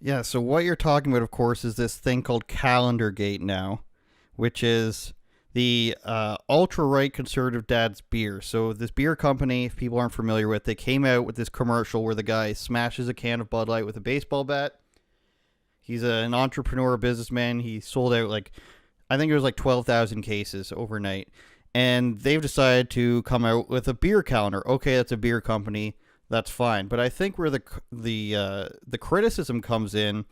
Yeah, so what you're talking about, of course, is this thing called Calendar Gate now, which is the ultra-right conservative dad's beer. So this beer company, if people aren't familiar with, they came out with this commercial where the guy smashes a can of Bud Light with a baseball bat. He's an entrepreneur, a businessman. He sold out I think it was like 12,000 cases overnight. And they've decided to come out with a beer calendar. Okay, that's a beer company. That's fine. But I think where the criticism comes in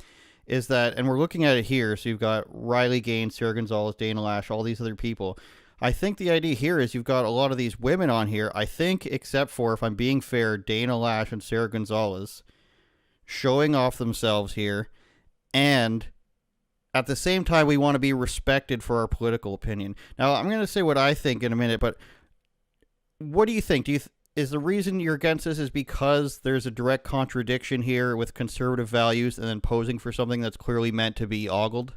is that, and we're looking at it here, so you've got Riley Gaines, Sarah Gonzalez, Dana Lash, all these other people. I think the idea here is you've got a lot of these women on here, I think, except for, if I'm being fair, Dana Lash and Sarah Gonzalez, showing off themselves here, and at the same time, we want to be respected for our political opinion. Now, I'm going to say what I think in a minute, but what do you think? Is the reason you're against this is because there's a direct contradiction here with conservative values and then posing for something that's clearly meant to be ogled?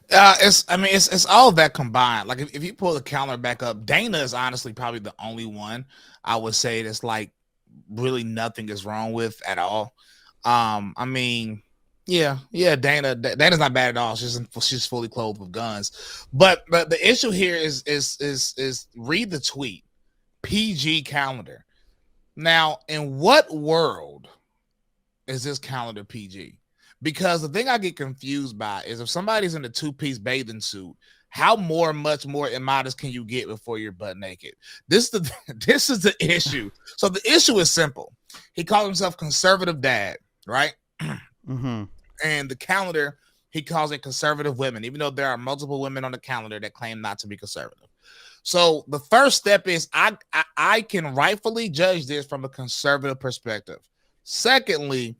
It's all of that combined. Like if you pull the calendar back up, Dana is honestly probably the only one I would say that's like really nothing is wrong with at all. Dana's not bad at all. She's fully clothed with guns. But the issue here is read the tweet. PG calendar. Now, in what world is this calendar PG? Because the thing I get confused by is if somebody's in a two-piece bathing suit, how much more immodest can you get before you're butt naked? This is the issue. So the issue is simple. He calls himself conservative dad, right? Mm-hmm. And the calendar, he calls it conservative women, even though there are multiple women on the calendar that claim not to be conservative. So the first step is I can rightfully judge this from a conservative perspective. Secondly,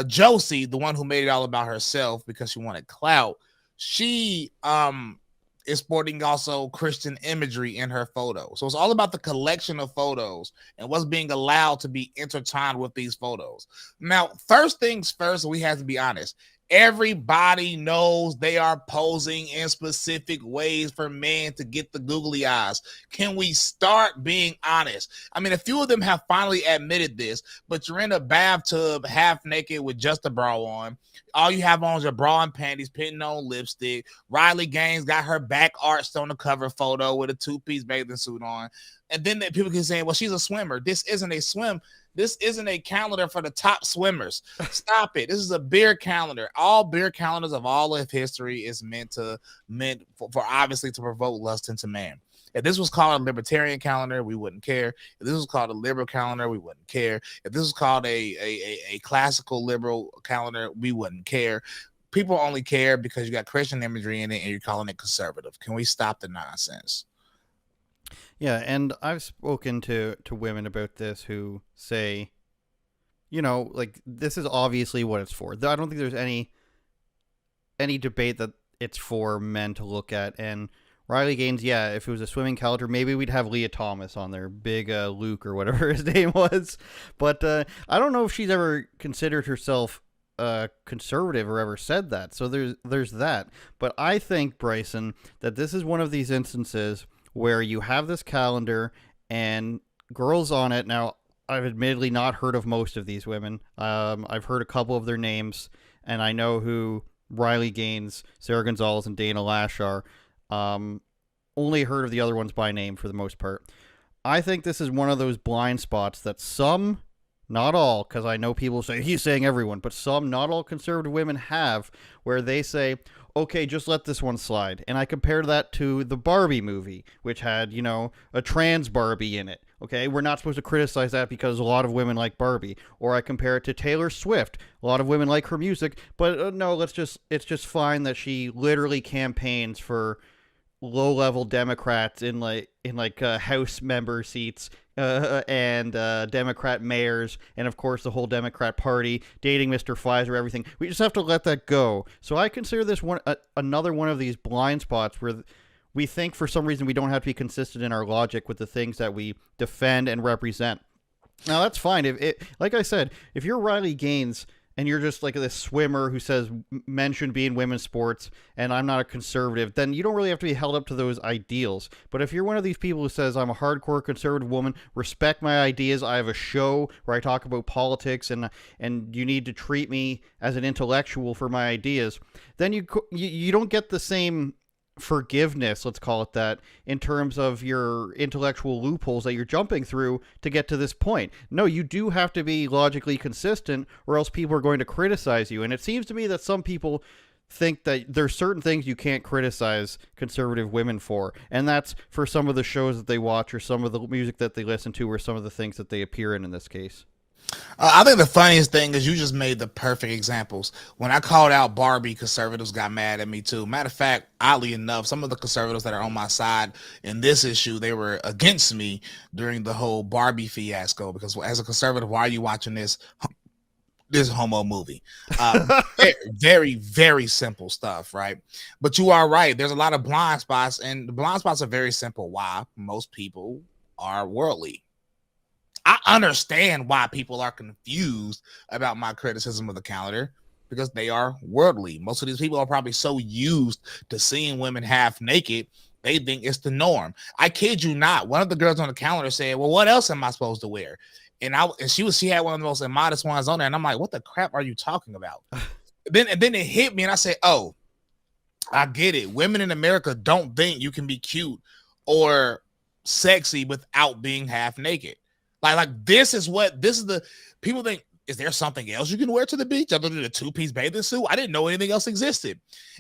Josie, the one who made it all about herself because she wanted clout, she is sporting also Christian imagery in her photo. So it's all about the collection of photos and what's being allowed to be intertwined with these photos. Now, first things first, we have to be honest. Everybody knows they are posing in specific ways for men to get the googly eyes. Can we start being honest? I mean, a few of them have finally admitted this, but you're in a bathtub half naked with just a bra on. All you have on is your bra and panties, putting on lipstick. Riley Gaines got her back arched on the cover photo with a two-piece bathing suit on. And then people can say, well, she's a swimmer. This isn't a swim. This isn't a calendar for the top swimmers. Stop it. This is a beer calendar. All beer calendars of all of history is meant for obviously to provoke lust into man. If this was called a libertarian calendar, we wouldn't care. If this was called a liberal calendar, we wouldn't care. If this was called a classical liberal calendar, we wouldn't care. People only care because you got Christian imagery in it and you're calling it conservative. Can we stop the nonsense? Yeah, and I've spoken to women about this who say, like, this is obviously what it's for. I don't think there's any debate that it's for men to look at. And Riley Gaines, yeah, if it was a swimming calendar, maybe we'd have Leah Thomas on there, Big Luke or whatever his name was. But I don't know if she's ever considered herself conservative or ever said that. So there's that. But I think, Bryson, that this is one of these instances where you have this calendar and girls on it. Now, I've admittedly not heard of most of these women. I've heard a couple of their names, and I know who Riley Gaines, Sarah Gonzalez, and Dana Lash are. Only heard of the other ones by name for the most part. I think this is one of those blind spots that some, not all, because I know people say, he's saying everyone, but some, not all conservative women have, where they say, okay, just let this one slide. And I compare that to the Barbie movie, which had, a trans Barbie in it. Okay, we're not supposed to criticize that because a lot of women like Barbie. Or I compare it to Taylor Swift. A lot of women like her music, but no, it's just fine that she literally campaigns for low-level Democrats in House member seats and Democrat mayors, and of course the whole Democrat Party, dating Mr. Pfizer, everything. We just have to let that go. So I consider this another one of these blind spots where we think for some reason we don't have to be consistent in our logic with the things that we defend and represent. Now that's fine. Like I said, if you're Riley Gaines and you're just like this swimmer who says men shouldn't be in women's sports, and I'm not a conservative, then you don't really have to be held up to those ideals. But if you're one of these people who says, I'm a hardcore conservative woman, respect my ideas, I have a show where I talk about politics, and you need to treat me as an intellectual for my ideas, then you don't get the same forgiveness, let's call it that, in terms of your intellectual loopholes that you're jumping through to get to this point. No, you do have to be logically consistent, or else people are going to criticize you. And it seems to me that some people think that there's certain things you can't criticize conservative women for, and that's for some of the shows that they watch, or some of the music that they listen to, or some of the things that they appear in this case. I think the funniest thing is you just made the perfect examples. When I called out Barbie, conservatives got mad at me too. Matter of fact, oddly enough, some of the conservatives that are on my side in this issue, they were against me during the whole Barbie fiasco, because as a conservative, why are you watching this homo movie? Very, very simple stuff, right? But you are right. There's a lot of blind spots, and the blind spots are very simple. Why? Most people are worldly. I understand why people are confused about my criticism of the calendar, because they are worldly. Most of these people are probably so used to seeing women half naked, they think it's the norm. I kid you not. One of the girls on the calendar said, well, what else am I supposed to wear? And she had one of the most immodest ones on there. And I'm like, what the crap are you talking about? then it hit me, and I said, oh, I get it. Women in America don't think you can be cute or sexy without being half naked. Like this is the people think, is there something else you can wear to the beach other than a two-piece bathing suit? I didn't know anything else existed.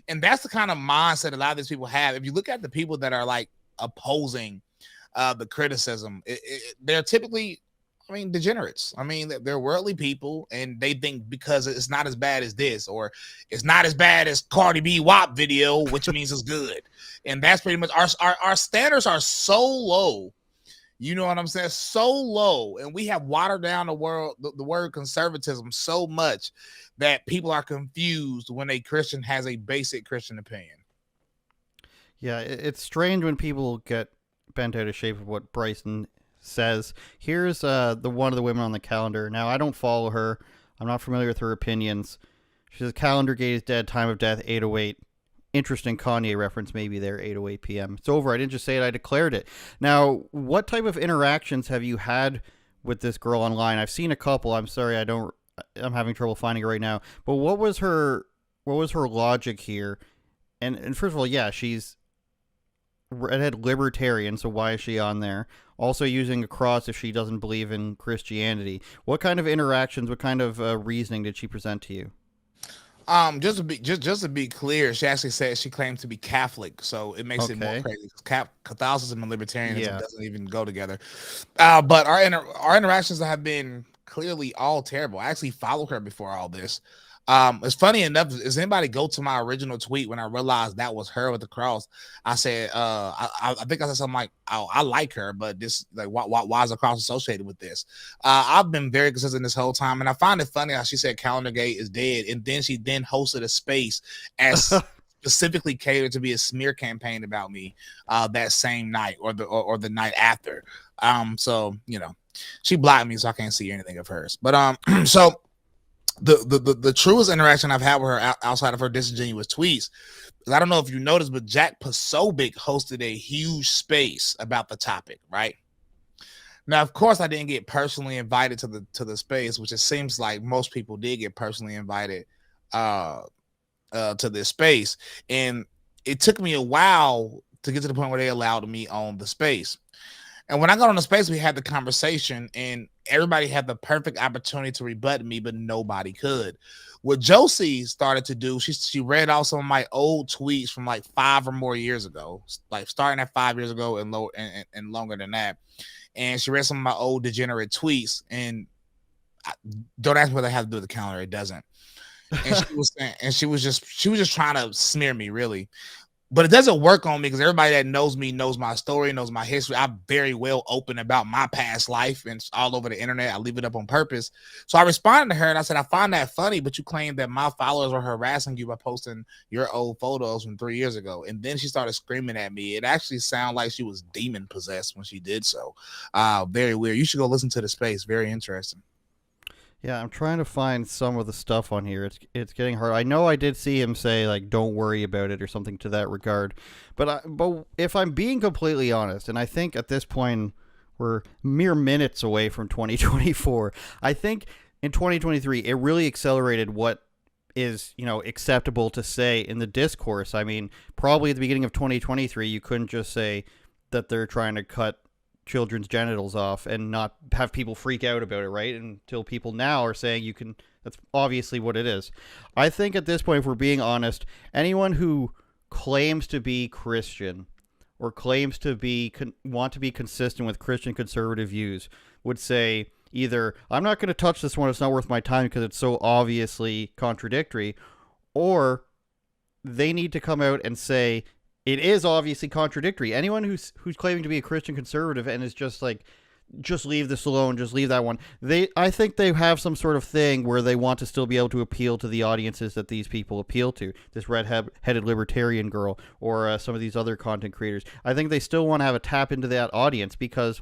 And that's the kind of mindset a lot of these people have. If you look at the people that are like opposing the criticism, they're typically, degenerates. They're worldly people, and they think because it's not as bad as this, or it's not as bad as Cardi B WAP video, which means it's good. And that's pretty much our standards are so low. You know what I'm saying? So low. And we have watered down the word conservatism so much that people are confused when a Christian has a basic Christian opinion. Yeah, it's strange when people get bent out of shape of what Bryson says. Here's the one of the women on the calendar. Now, I don't follow her. I'm not familiar with her opinions. She says, calendar gate is dead, time of death, 808. Interesting Kanye reference maybe there, 8:08 p.m. It's over. I didn't just say it, I declared it. Now, what type of interactions have you had with this girl online? I've seen a couple. I'm sorry, I'm having trouble finding it right now. But what was her logic here? And first of all, yeah, she's redhead libertarian, so why is she on there? Also using a cross if she doesn't believe in Christianity. What kind of interactions, what kind of reasoning did she present to you? Just to be clear, she actually said she claims to be Catholic, so it makes it more crazy. Catholicism and libertarianism doesn't even go together. But our interactions have been clearly all terrible. I actually followed her before all this. It's funny enough, does anybody go to my original tweet when I realized that was her with the cross? I said, I think I said something like, oh, I like her, but this, like, why is the cross associated with this? I've been very consistent this whole time, and I find it funny how she said Calendar Gate is dead, and then she hosted a space as specifically catered to be a smear campaign about me that same night or the night after. So she blocked me, so I can't see anything of hers. But so. The truest interaction I've had with her outside of her disingenuous tweets, I don't know if you noticed, but Jack Posobiec hosted a huge space about the topic, right? Now, of course, I didn't get personally invited to the space, which it seems like most people did get personally invited to this space, and it took me a while to get to the point where they allowed me on the space. And when I got on the space, we had the conversation, and everybody had the perfect opportunity to rebut me, but nobody could. What Josie started to do, she read out some of my old tweets from like 5 or more years ago, like starting at 5 years ago and longer than that. And she read some of my old degenerate tweets, and don't ask me what they have to do with the calendar. It doesn't. And she was saying, and she was just trying to smear me, really. But it doesn't work on me because everybody that knows me knows my story, knows my history. I'm very well open about my past life, and it's all over the internet. I leave it up on purpose. So I responded to her and I said, I find that funny, but you claim that my followers are harassing you by posting your old photos from 3 years ago. And then she started screaming at me. It actually sounded like she was demon possessed when she did so. Very weird. You should go listen to the space. Very interesting. Yeah, I'm trying to find some of the stuff on here. It's getting hard. I know I did see him say like "Don't worry about it" or something to that regard, but if I'm being completely honest, and I think at this point we're mere minutes away from 2024. I think in 2023 it really accelerated what is acceptable to say in the discourse. I mean, probably at the beginning of 2023 you couldn't just say that they're trying to cut children's genitals off and not have people freak out about it, right? Until people now are saying you can. That's obviously what it is. I think at this point, if we're being honest, anyone who claims to be Christian or claims to be want to be consistent with Christian conservative views would say either I'm not going to touch this one, it's not worth my time because it's so obviously contradictory, or they need to come out and say it is obviously contradictory. Anyone who's claiming to be a Christian conservative and is just like, just leave this alone, just leave that one. I think they have some sort of thing where they want to still be able to appeal to the audiences that these people appeal to. This red-headed libertarian girl or some of these other content creators. I think they still want to have a tap into that audience, because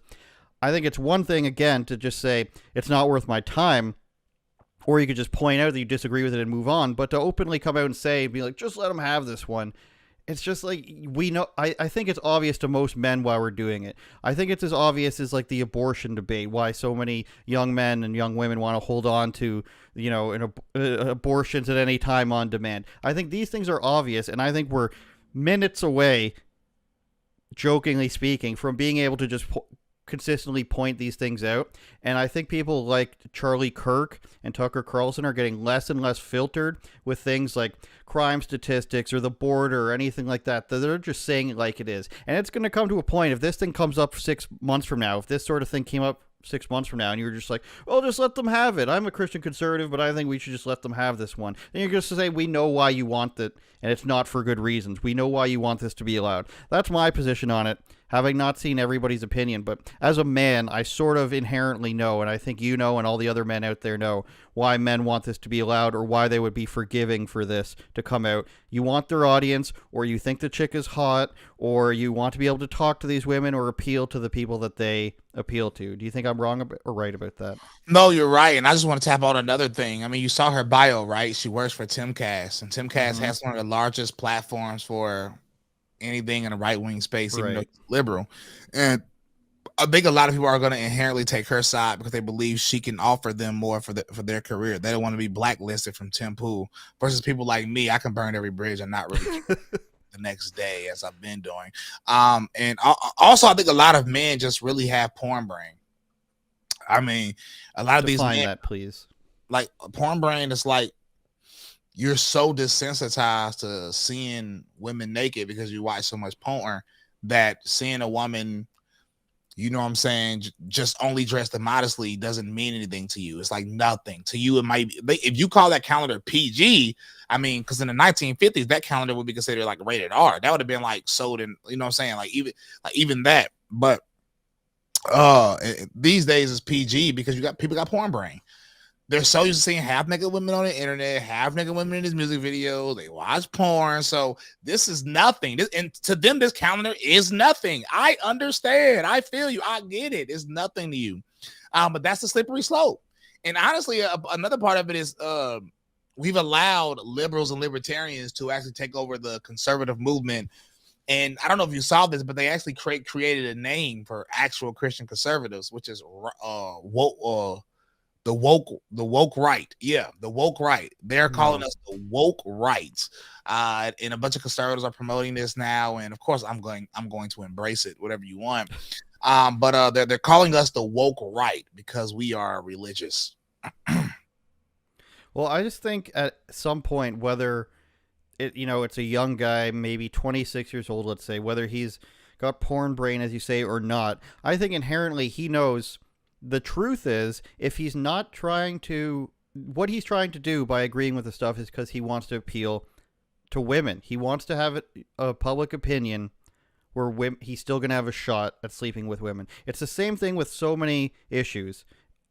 I think it's one thing, again, to just say it's not worth my time, or you could just point out that you disagree with it and move on, but to openly come out and say, be like, just let them have this one. It's just like, we know, I think it's obvious to most men why we're doing it. I think it's as obvious as like the abortion debate, why so many young men and young women want to hold on to, abortions at any time on demand. I think these things are obvious, and I think we're minutes away, jokingly speaking, from being able to just consistently point these things out. And I think people like Charlie Kirk and Tucker Carlson are getting less and less filtered with things like crime statistics or the border or anything like that. They're just saying it like it is. And it's going to come to a point, if this thing comes up 6 months from now, if this sort of thing came up 6 months from now and you were just like, well, just let them have it. I'm a Christian conservative, but I think we should just let them have this one. And you're just to say, we know why you want it, and it's not for good reasons. We know why you want this to be allowed. That's my position on it, having not seen everybody's opinion. But as a man, I sort of inherently know, and I think you know and all the other men out there know, why men want this to be allowed, or why they would be forgiving for this to come out. You want their audience, or you think the chick is hot, or you want to be able to talk to these women or appeal to the people that they appeal to. Do you think I'm wrong or right about that? No, you're right. And I just want to tap on another thing. I mean, you saw her bio, right? She works for Timcast, and Timcast has one of the largest platforms for anything in the right wing space, even though it's liberal. And I think a lot of people are going to inherently take her side because they believe she can offer them more for their career. They don't want to be blacklisted from Tim Pool versus people like me. I can burn every bridge and not really the next day, as I've been doing. And also, I think a lot of men just really have porn brain. I mean, a lot of these men, that, please. Like, porn brain is like, you're so desensitized to seeing women naked because you watch so much porn that seeing a woman, you know what I'm saying, just only dressed immodestly doesn't mean anything to you. It's like nothing. To you, it might be, if you call that calendar PG, I mean, because in the 1950s, that calendar would be considered like rated R. That would have been like sold in, you know what I'm saying, like even that. But these days it's PG because people got porn brain. They're so used to seeing half naked women on the internet, half naked women in these music videos. They watch porn. So this is nothing. And to them, this calendar is nothing. I understand. I feel you. I get it. It's nothing to you. But that's the slippery slope. And honestly, another part of it is we've allowed liberals and libertarians to actually take over the conservative movement. And I don't know if you saw this, but they actually created a name for actual Christian conservatives, which is the woke right. Yeah, the woke right. They're calling us the woke right. And a bunch of conservatives are promoting this now. And of course, I'm going to embrace it, whatever you want. But they're calling us the woke right because we are religious. Well, I just think at some point, whether it's a young guy, maybe 26 years old, let's say, whether he's got porn brain, as you say, or not, I think inherently he knows. The truth is, if he's not trying to, what he's trying to do by agreeing with the stuff is because he wants to appeal to women. He wants to have a public opinion where he's still going to have a shot at sleeping with women. It's the same thing with so many issues.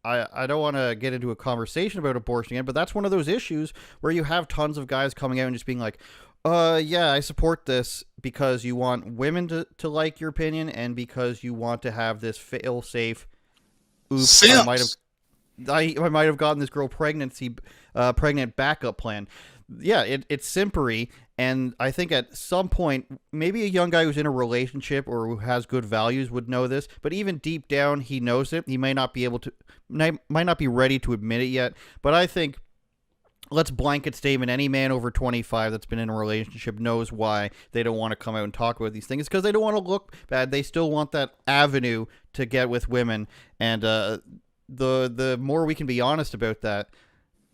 I don't want to get into a conversation about abortion again, but that's one of those issues where you have tons of guys coming out and just being like, yeah, I support this because you want women to like your opinion and because you want to have this fail-safe. Oops, I might have. I might have gotten this girl pregnant backup plan. Yeah, it's simpery, and I think at some point, maybe a young guy who's in a relationship or who has good values would know this, but even deep down, he knows it. He might not be ready to admit it yet, but I think, let's blanket statement, any man over 25 that's been in a relationship knows why they don't want to come out and talk about these things. It's because they don't want to look bad. They still want that avenue to get with women, and the more we can be honest about that,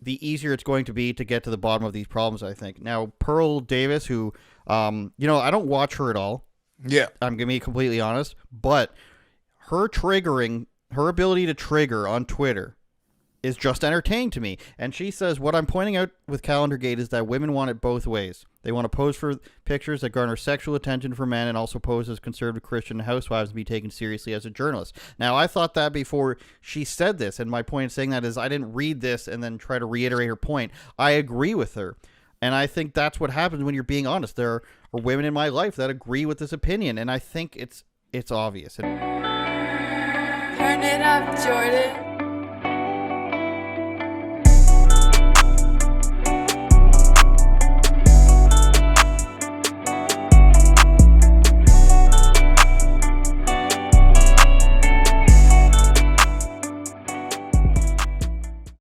the easier it's going to be to get to the bottom of these problems, I think. Now, Pearl Davis, who, I don't watch her at all. Yeah. I'm going to be completely honest. But her ability to trigger on Twitter is just entertaining to me. And she says, what I'm pointing out with Calendar Gate is that women want it both ways. They want to pose for pictures that garner sexual attention for men and also pose as conservative Christian housewives and be taken seriously as a journalist. Now, I thought that before she said this, and my point in saying that is I didn't read this and then try to reiterate her point. I agree with her. And I think that's what happens when you're being honest. There are women in my life that agree with this opinion, and I think it's obvious. Turn it up, Jordan.